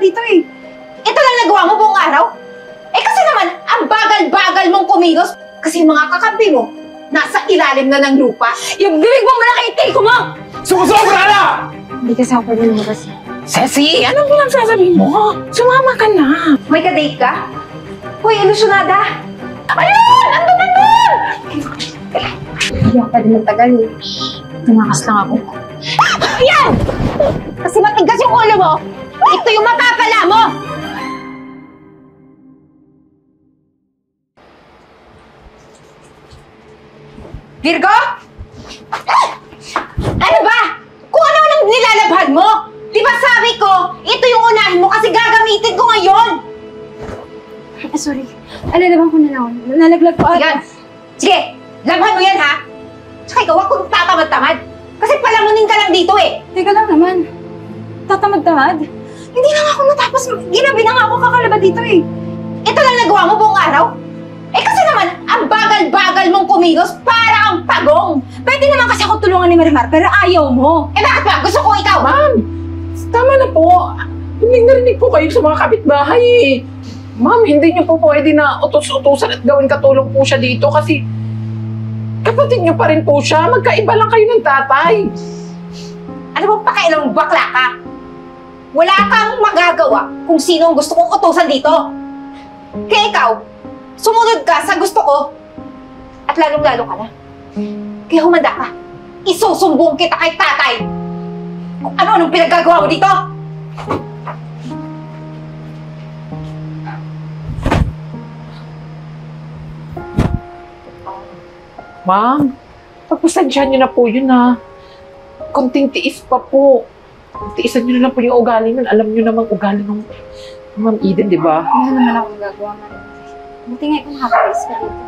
dito eh. Ito lang nagawa mo buong araw? Eh kasi naman, ang bagal-bagal mong kumilos kasi yung mga kakampi mo, nasa ilalim na ng lupa. Yung bibig mong malaki ko mo! Sumusobra na! Hindi kasi ako pwede lumabas. Ceci, anong pinagsasabihin mo? Sumama ka na. May ka-date ka? Hoy, ilusyonada! Ayun! Andun! Hindi ako pwede magtagal eh. Tumakas lang ako. Ayan! Kasi matigas yung ulo mo! Ito yung mapapala mo! Virgo? Ano ba? Kung ano nang nilalabhan mo? Di ba sabi ko, ito yung unahin mo kasi gagamitin ko ngayon! Sorry. Alalaban ko na lang. Nalaglag po ako. Sige, labhan mo yan ha! Tsaka ikaw, huwag kong tatamad-tamad. Kasi palamunin ka lang dito eh. Teka lang naman. Tatamad-tamad? Hindi lang ako natapos. Ginabi na nga ako kakalaba dito eh. Ito lang nagawa mo buong araw? Eh kasi naman, ang bagal-bagal mong kumilos para ang pagong. Pwede naman kasi ako tulungan ni Marimar, pero ayaw mo. Eh bakit ba? Gusto ko ikaw. Ma'am, tama na po. Narinig po kayo sa mga kapitbahay eh. Ma'am, hindi niyo po pwede na utos-utusan at gawin katulong po siya dito kasi kapatid niyo pa rin po siya. Magkaiba lang kayo ng tatay. Ano bang pakailang bakla ka? Wala kang magagawa kung sino ang gusto kong utusan dito. Kaya ikaw, sumunod ka sa gusto ko at lalong-lalo ka na. Kaya humanda ka. Isusumbong kita kay tatay. Kung ano-anong pinagagawa mo dito. Ma'am, pagpasensyahan niyo na po yun ha. Konting tiis pa po. Tiisan niyo na lang po yung ugali nun. Alam niyo namang ugali ng Ma'am Eden, di ba? Ano naman ako magagawa, Marimar? Buti nga ikaw nakapais ka dito.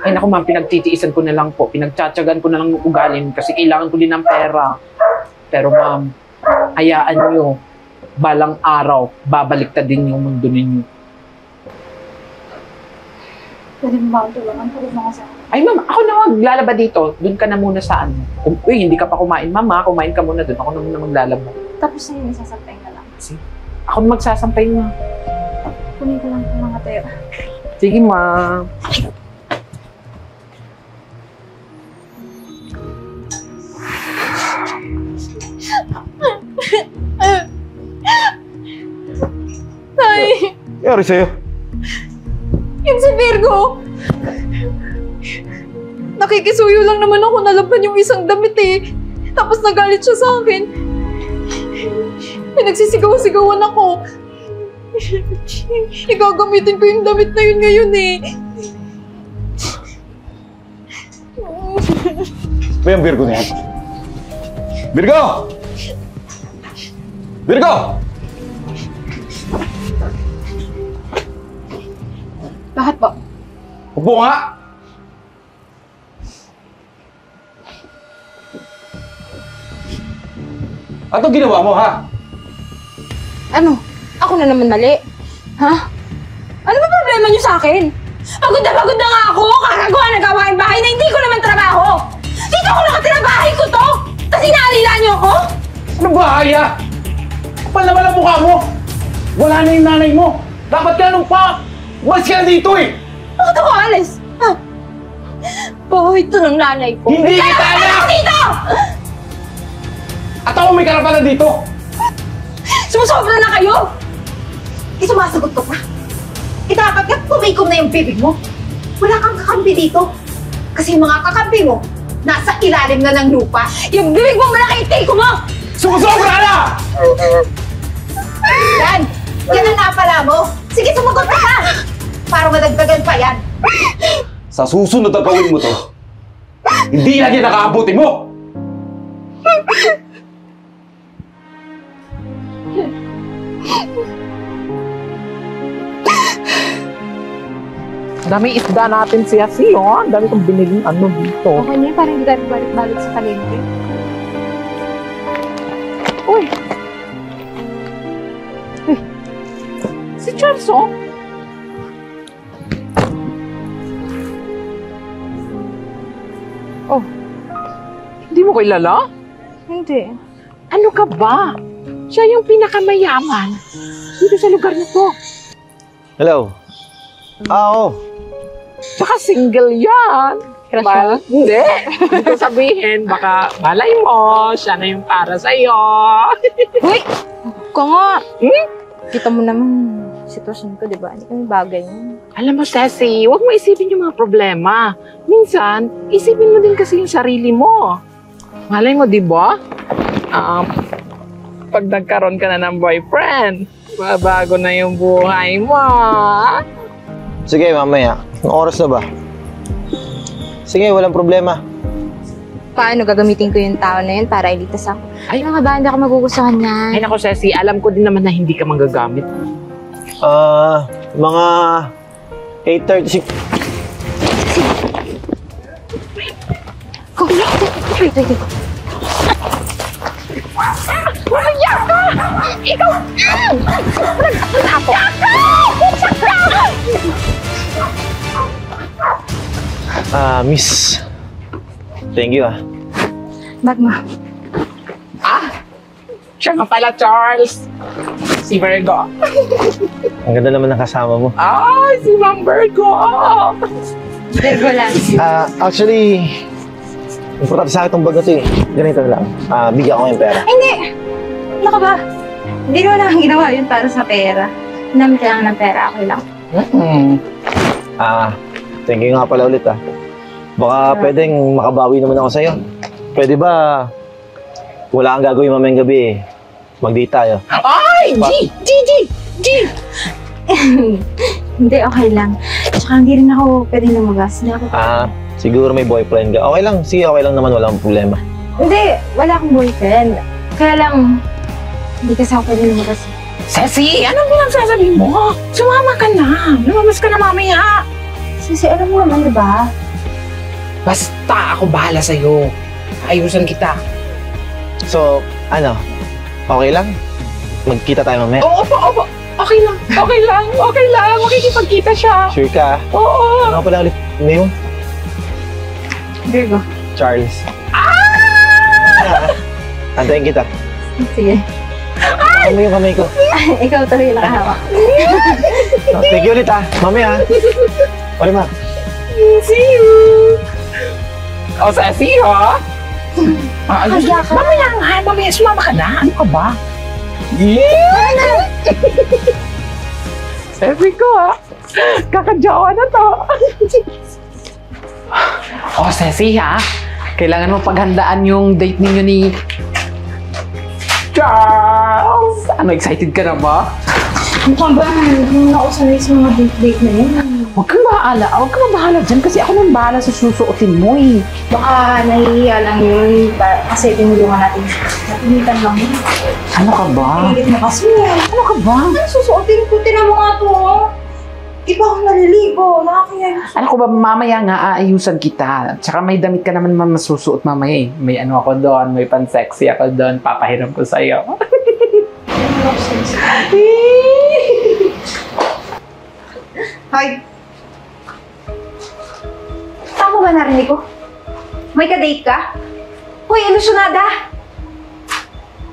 Ay naku ma'am, pinagtitiisan ko na lang po. Pinagtsatsagan ko na lang yung ugali kasi kailangan ko din ng pera. Pero ma'am, hayaan niyo. Balang araw, babaliktad din yung mundo ninyo. Pwede mo ba akong tulungan? Pagod mo ka sa akin. Ay ma'am, ako na maglalaba dito. Doon ka na muna sa ano. Uy, hindi ka pa kumain ma'am ha. Kumain ka muna doon. Ako na muna maglalaba. Tapos na yun, isasampay na lang. Kasi ako na magsasampay na. Kunin ko lang yung mga tayo. Sige ma'am. Tay! Yari sa'yo? Yung si Virgo! Nakikisuyo lang naman ako, nalaban yung isang damit eh. Tapos nagalit siya sa akin. Nagsisigaw-sigawan ako. Igagamitin ko yung damit na yun ngayon eh. Ba yung Virgo na yan? Virgo! Virgo! Bakit ba? Upo nga! Anong ginawa mo, ha? Ano? Ako na naman mali? Ha? Ano ba problema niyo sa akin? Pagod na nga ako! Kakagawa ng gawain bahay na hindi ko naman trabaho! Dito ako nakatira, bahay ko to! Tapos inaalila niyo ako? Ano ba, Aya? Kapal naman ang mukha mo! Wala na yung nanay mo! Dapat ka nung pa! Umalis ka na dito eh! Bakit ako alis? Ha? Bahay to ng nanay ko. Hindi Kaya kita anak! ako dito! At ako may karapatan dito! Sumusobra na kayo! Sumasagot ka pa. Dapat nga tumikom na yung bibig mo. Wala kang kakampi dito. Kasi yung mga kakampi mo, nasa ilalim na ng lupa. Yung bibig mo malaki ko mo! Sumusobra na! Yan! Yan ang napala mo. Sige, sumagot ka na! Para madagdagan pa yan. Sa susunod na gawin mo to, hindi lang yan nakaabuti mo! Dami isda natin siya oh. Ang dami kong biniling ano dito. Okay na yun, parang hindi tayo balik-balik sa palengke. Uy! Uy! Si Charles, oh! Oh! Hindi mo kilala? Hindi. Ano ka ba? Siya yung pinakamayaman dito sa lugar na to. Hello? Oo. Tsaka single yan. Crush mo? Hindi. Hindi ko sabihin, baka malay mo, siya na yung para sa'yo. Uy! Ka nga. Hmm? Kita mo naman sitwasyon ko, di ba? Hindi kami bagay mo. Alam mo, Ceci, huwag mo isipin yung mga problema. Minsan, isipin mo din kasi yung sarili mo. Malay mo, di ba? Pag nagkaroon ka na ng boyfriend, mabago na yung buhay mo. Sige, mamaya. Anong oras na ba? Sige, walang problema. Paano gagamitin ko yung tao na yun para iligtas ako? Ay. Ano nga ba? Hindi ako magugustuhan niya. Ay nako, Ceci, alam ko din naman na hindi ka manggagamit. Mga 8:36. Go! Wait. Mamaya ka! Ikaw! Ako! Miss. Thank you, Bag mo. Siya nga pala, Charles. Si Virgo. Ang ganda naman ng kasama mo. Ay, si Ma'am Virgo! Virgo lang. Actually, importante sa akin itong bag na ito eh. Ganito lang. Bigyan ko yung pera. Hindi! Ano ka ba? Hindi naman akong ginawa yun para sa pera. Namit lang ng pera, okay lang. Thank you nga pala ulit Baka pwedeng makabawi naman ako sa'yo. Pwede ba wala kang gagawin mamayang gabi mag-date tayo? Ay! G! Hindi, okay lang. Tsaka hindi rin ako pwede lumagas. Hindi ako... Siguro may boyfriend ka. Okay lang. Sige, okay lang naman. Walang problema. Hindi, wala akong boyfriend. Kaya lang, hindi kasi ako pwede lumagas. Ceci, anong pinagsasabi mo? Sumama ka na. Lumamas ka na mamaya. Kasi alam mo naman, di ba? Basta ako bahala sa'yo. Ayusan kita. So, okay lang? Magkita tayo mamaya? Opo. Okay lang. Makikipagkita siya. Sure ka? Oo. Ano ka pala ulit? Name mo? Virgo. Charles. Antayin kita. Sige. Ano yung kamay ko? Ikaw tuloy yung nakahawak. Thank you ulit Mamaya Pwede ma. See you. Ceci, ha? Kaya ka. Mamaya, sumama ka na. Ano ka ba? Yeah! Ceci ko, Kakajawa na to. Ceci, kailangan mo paghandaan yung date ninyo ni Charles. Ano, excited ka na ba? Mukhang ba, hindi na ako sanay sa mga date na yun. Huwag kang bahala dyan kasi ako nang bahala sa susuotin mo Baka nahihiya lang yun kasi tinulungan natin. Napinitan lang yun. Ano ka ba? Pilit mo kasi. Ano ka ba? Ano susuotin ko? Tinan mo nga to. Di ba ako naliligo? Nakakaya. Ano ko ba, mamaya nga aayusan kita. Tsaka may damit ka naman masusuot mamaya May ano ako doon, may pan-sexy ako doon. Papahiram ko sa'yo. Hoy! Tama ba narinig ko? May ka-date ka? Hoy, ilusyonada!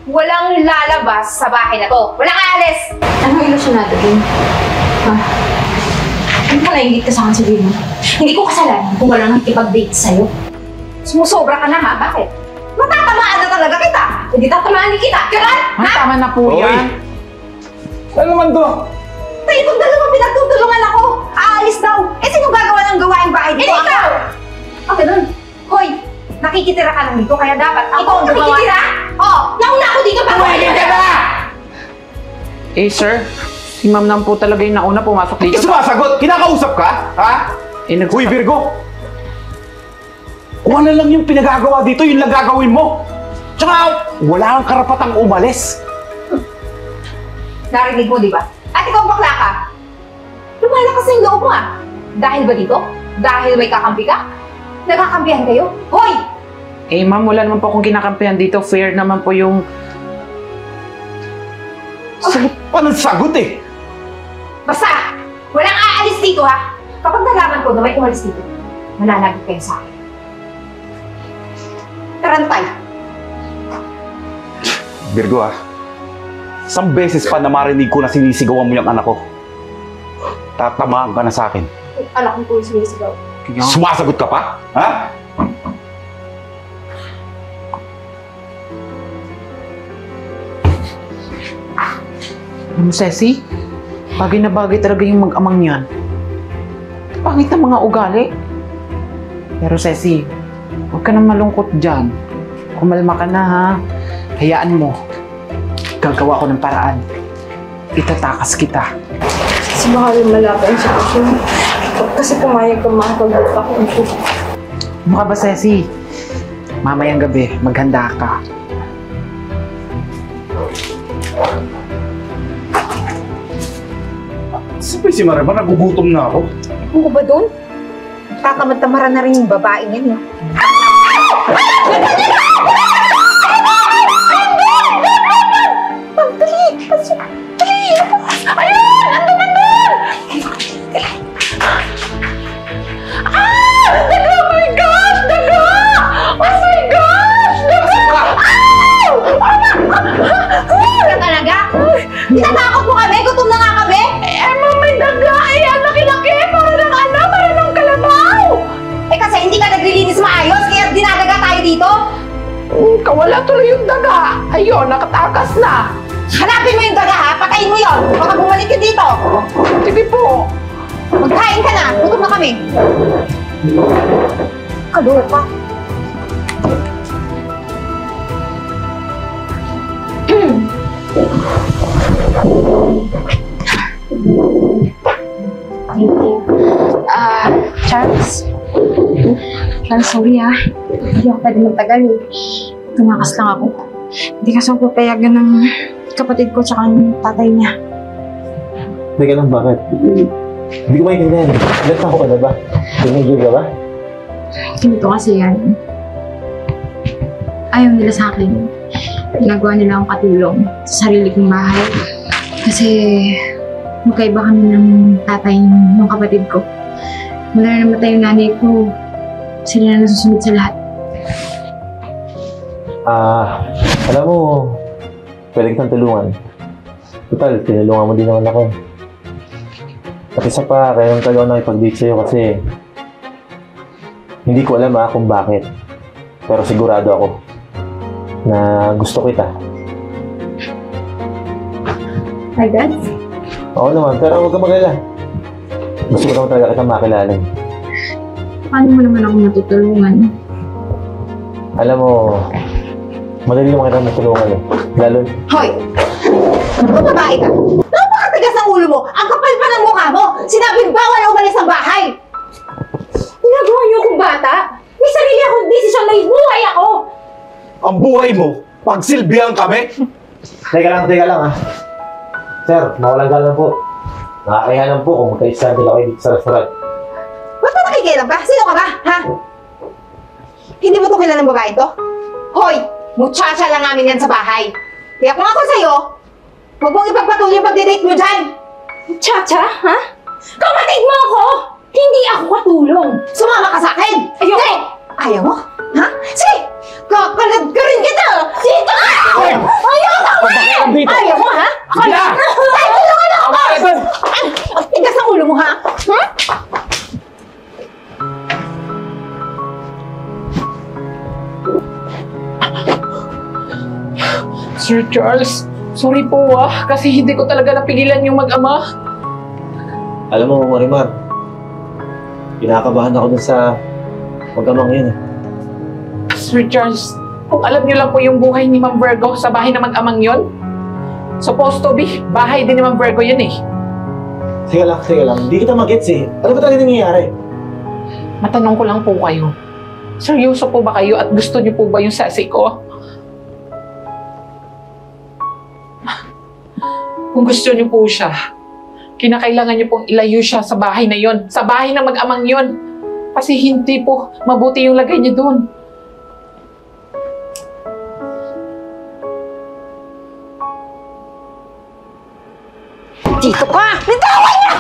Walang lalabas sa bahay na to. Walang aalis! Anong ilusyonado din? Hindi mo naingit ka sa akin sabihin mo. Hindi ko kasalanan kung walang nakikipag-date sa'yo. Sumusobra ka na Bakit? Matatamaan na talaga kita! Hindi tatamaan ni kita! Karan! Tama na po yan. Ano naman to? Tayo itong dalawang pinagtutulungan ako! Aalis daw! Sino gagawa ng gawaing bahay dito? Ikaw! Okay nun. Hoy! Nakikitira ka lang dito, kaya dapat ako ang gumawa. Nakikitira? Oo! Nauna ako dito pa! Tumigil ka na! Sir, si ma'am naman po talaga yung nauna pumasok dito. Hindi sumasagot! Kinakausap ka? Ha? Uy, Virgo! Kung ano lang yung pinagagawa dito, yun lang gagawin mo. Tsaka, wala kang karapatang umalis. Narinig mo, di ba? At ikaw bakla ka? Lumalakas na yung loob mo Dahil ba dito? Dahil may kakampi ka? Nagkakampihan kayo? Hoy! Ma'am, wala naman po akong kinakampihan dito. Fair naman po yung... Sagot pa ng sagot Basta! Walang aalis dito Kapag nalaman ko na may umalis dito, mananagod kayo sa akin. Tarantay! Virgo Isang beses pa na marinig ko na sinisigawan mo yung anak ko. Tatamaan ka na sa akin. Anak ko po yung sumisigaw. Sumasagot ka pa? Ha? Ano, Ceci? Bagay na bagay talaga yung mag-amang yan. Pangit na mga ugali. Pero Ceci, huwag ka nang malungkot dyan. Kumalma ka na ha. Hayaan mo. Gagawa ko ng paraan. Itatakas kita. Kasi baka rin malaba yung sitwasyon. Kasi pumayag ka makapag-book ako. Ano ka ba, Ceci? Mamayang gabi, maghanda ka. Sabi si Marimar, nagugutom na ako. Ano ko ba doon? Tatamad-tamaran na rin yung babae niyan, no? Tinatakot mo kami? Gutom na nga kami? May daga! Ang laki-laki! Para ng ano? Para ng kalabaw! Kasi hindi ka naglilinis maayos, kaya dinadaga tayo dito. Kawala tuloy yung daga. Ayun, nakatakas na. Hanapin mo yung daga, ha? Patayin mo yun. Baka bumalik yun dito. Sige po. Magkain ka na. Gutom na kami. Kaloka. Thank you. Charles. Charles, sorry ha. Hindi ako pwede magtagal eh. Tumakas lang ako. Hindi kasi ako papayagan ng kapatid ko tsaka ng tatay niya. Teka lang, bakit? Hindi ko maintindihan. Ilan ako ka na ba? Tumigil ka ba? Ganito kasi yan. Ayaw nila sa akin. Ginagawa nila akong katulong sa sarili kong bahay. Kasi magkaiba kami ng tatay ng kapatid ko. Mula na namatay yung nanay ko, sila na nasusunod sa lahat. Alam mo, pwede kitang tulungan. Total, tinulungan mo din naman ako. At isa pa, kaya nang talaga nakipag-date sa'yo kasi hindi ko alam kung bakit. Pero sigurado ako na gusto kita. My God? Oo naman, pero huwag ka mag-alala. Gusto ko naman talaga kitang makilala. Paano mo naman ako matutulungan? Alam mo, madali naman kitang matulungan eh. Lalo, Hoy! Kung babae ka, napakatigas ng ulo mo! Ang kapal pa ng mukha mo! Sinabing bawal na umalis ng bahay! Ginagawa niyo akong bata? May sarili akong desisyon, may buhay ako! Ang buhay mo, pagsilbihan kami. teka lang ha. Sir, mawalang galang po. Nakakayanan po kung magka-stand lang kayo dito sa restaurant. Ba't ba nakikialam ka? Sino ka ba? Ha? Hindi mo to kilala ng babae to? Hoy! Muchacha lang namin yan sa bahay. Kaya kung ako sa'yo, huwag mong ipagpatuloy yung pagdidate mo dyan! Chacha, ha? Kapatid mo ako! Hindi ako katulong! Sumama ka sa akin! Ayoko! Hindi! Ayaw mo? Ha? Sige! Kakalad ka rin kita! Dito! Ayaw mo eh! Ayaw mo, ha? Sige na! Ay, tulungan ako! Ang tigas ng ulo mo, ha? Hmm? Sir Charles, sorry po kasi hindi ko talaga napigilan yung mag-ama. Alam mo, Marimar, kinakabahan ako dun sa mag-amang yun eh. Sir Charles, kung alam niyo lang po yung buhay ni Ma'am Virgo sa bahay na mag-amang yun, supposed to be, bahay din ni Ma'am Virgo yun eh. Sige lang. Hindi kita mag-gets eh. Ano ba talaga nangyayari? Matanong ko lang po kayo, seryoso po ba kayo at gusto niyo po ba yung sasi ko? Kung gusto niyo po siya, kinakailangan niyo pong ilayo siya sa bahay na yon, sa bahay na mag-amang yon. Kasi hindi po mabuti yung lagay niya doon. Dito ka! Bitawan niyo!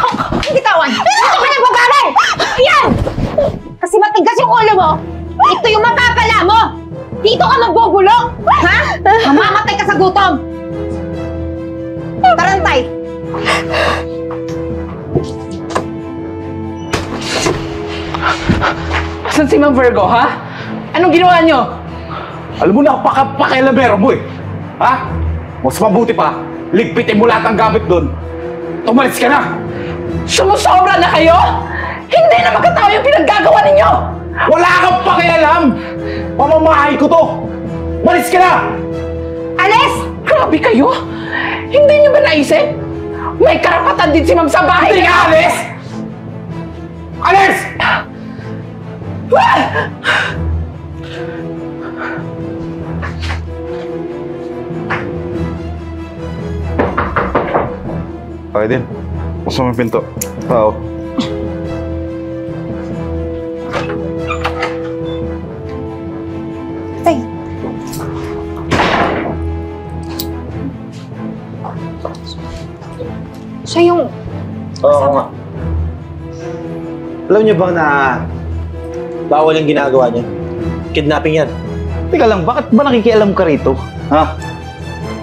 Bitawan! Dito ka nagpagalan! Yan! Kasi matigas yung ulo mo! Ito yung mapapala mo! Dito ka magbubulok! Ha? Mamamatay ka sa gutom! Saan si Ma'am Virgo, ha? Anong ginawa niyo? Alam mo na, pakialamero mo eh. Ha? Mas mabuti pa, ligpitin mo lahat ng gamit doon. Tumalis ka na! Sumusobra na kayo? Hindi na magkatao yung pinaggagawa ninyo! Wala kang pakialam! Pamamahay ko to! Malis ka na! Alis! Grabe kayo! Hindi niyo ba naisip? May karapatan din si Ma'am sa bahay Hindi niya! ka alis! Alis! Okay din. Buksan mo yung pinto. Tao. Tay. Siya yung... Oo nga. Alam niyo bang na bawal yung ginagawa niyo? Kidnapping yan. Teka lang, bakit ba nakikialam ka rito? Ha?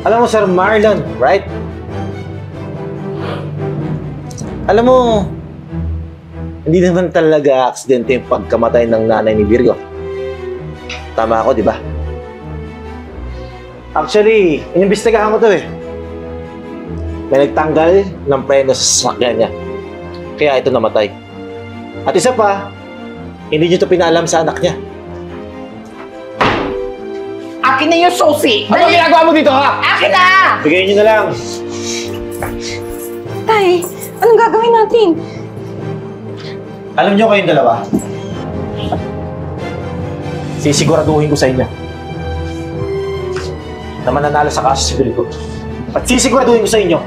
Alam mo, Sir Marlon, right? Alam mo, hindi naman talaga aksidente yung pagkamatay ng nanay ni Virgo. Tama ako, di ba? Actually, inimbestigahan ko to eh. May nagtanggal ng preno sa sasakyan niya. Kaya ito namatay. At isa pa, hindi niyo ito pinaalam sa anak niya. Akin na yung susi! Ano ginagawa mo dito, ha? Akin na! Bigay niyo na lang. Tay, anong gagawin natin? Alam niyo kayong dalawa, sisiguraduhin ko sa inyo na mananalo sa kaso si Virgo. At sisiguraduhin ko sa inyo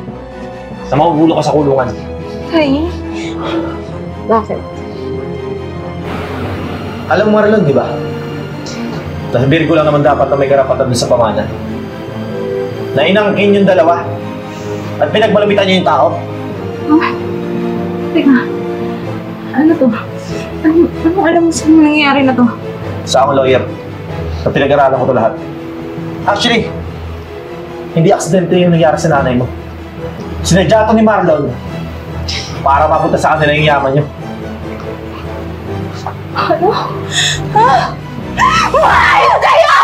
na mahuhulog ka sa kulungan. Tay? Bakit? Alam mo, Marlon, di ba? Na si Virgo lang naman dapat na may karapatan dun sa pamana. Na inangkin yung dalawa at pinagmalapitan niya yung tao. Teka, ano to? Anong alam mo saan nangyayari na to? Sa akong lawyer, na pinag-aralan ko to lahat. Actually, hindi aksidente yung nangyari sa nanay mo. Sinadya to ni Marlon para mapunta sa kanila yung yaman niyo. Ano? Ha? Mahayos kayo!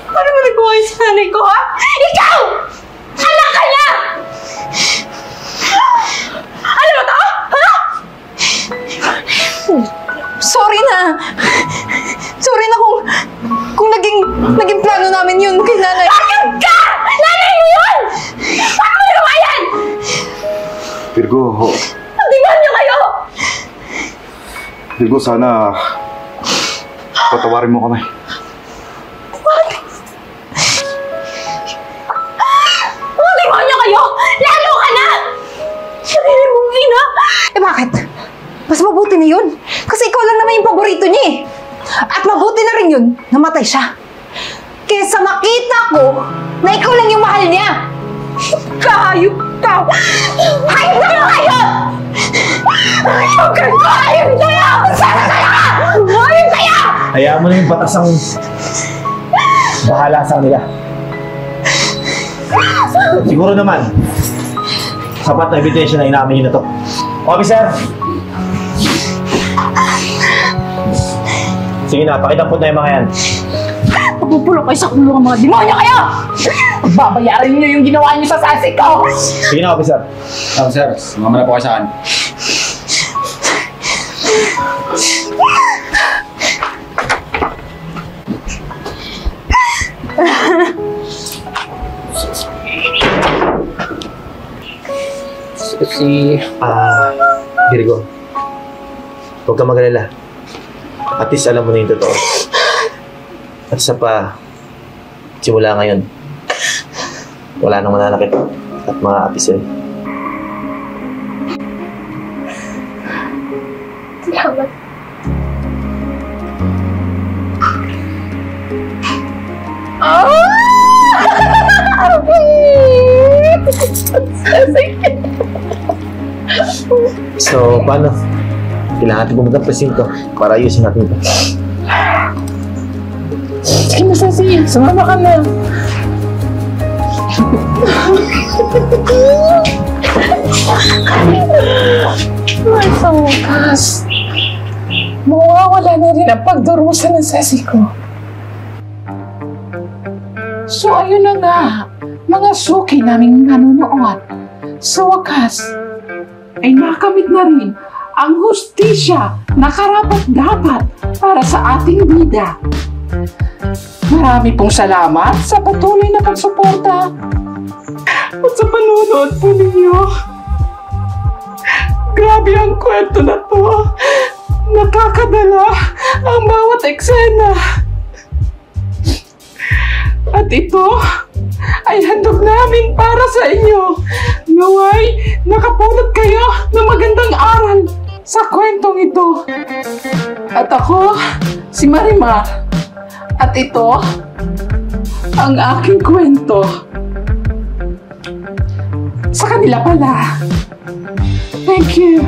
Paano mo nagawa yung sa nanay ko, ha? Ikaw! Anak ka niya! Ano mo to? Ha? Sorry na. Sorry na kung naging plano namin yun kay nanay. Bakit ka? Nanay mo yun! Paano mo ginawa yan? Virgo, Demonyo kayo! Virgo, sana patawarin mo kami. Mga demonyo kayo! Lalo ka na! Sarili mong ina! Eh bakit? Mas mabuti na yun. Kasi ikaw lang naman yung paborito niya eh. At mabuti na rin yun, namatay siya. Kesa makita ko na ikaw lang yung mahal niya. Kahayop ka! Hayop na kayo! Hayop ka! Hayop kayo! Sana kayo! Hayop kayo! Hayaan mo na yung batas ang bahala sa kanila. Siguro naman, sapat na ebidensya na inamin nyo na to. Officer! Sige na, pakitampot na yung mga yan. Pagpupulong kayo sa kulungan mga demonyo kayo! Babayaran niyo yung ginawa niyo sa sasik ko! Sige na, officer. Sir, sumama na po kayo sa akin. Virgo, huwag ka mag-alala. At least alam mo na yung totoo. At isa pa, simula ngayon, wala nang mananakit at mga apisil. Salamat. So, paano? Kailangan natin pumunta ng presinto para ayusin natin ito. Sige na, Sasi. Sumama ka na. Ay, sa wakas. Mawawala na rin ang pagdurusa ng sesi ko. So, ayun na nga, mga suki naming nanonood. Sa wakas, ay nakamit na rin ang hustisya na karapat-dapat para sa ating bida. Marami pong salamat sa patuloy na pagsuporta at sa panonood po ninyo. Grabe ang kwento na to. Nakakadala ang bawat eksena. At ito ay handog namin para sa inyo. Naway, nakapulot kayo ng magandang aral sa kwentong ito. At ako, si Marimar. At ito, ang aking kwento. Sa kanila pala. Thank you.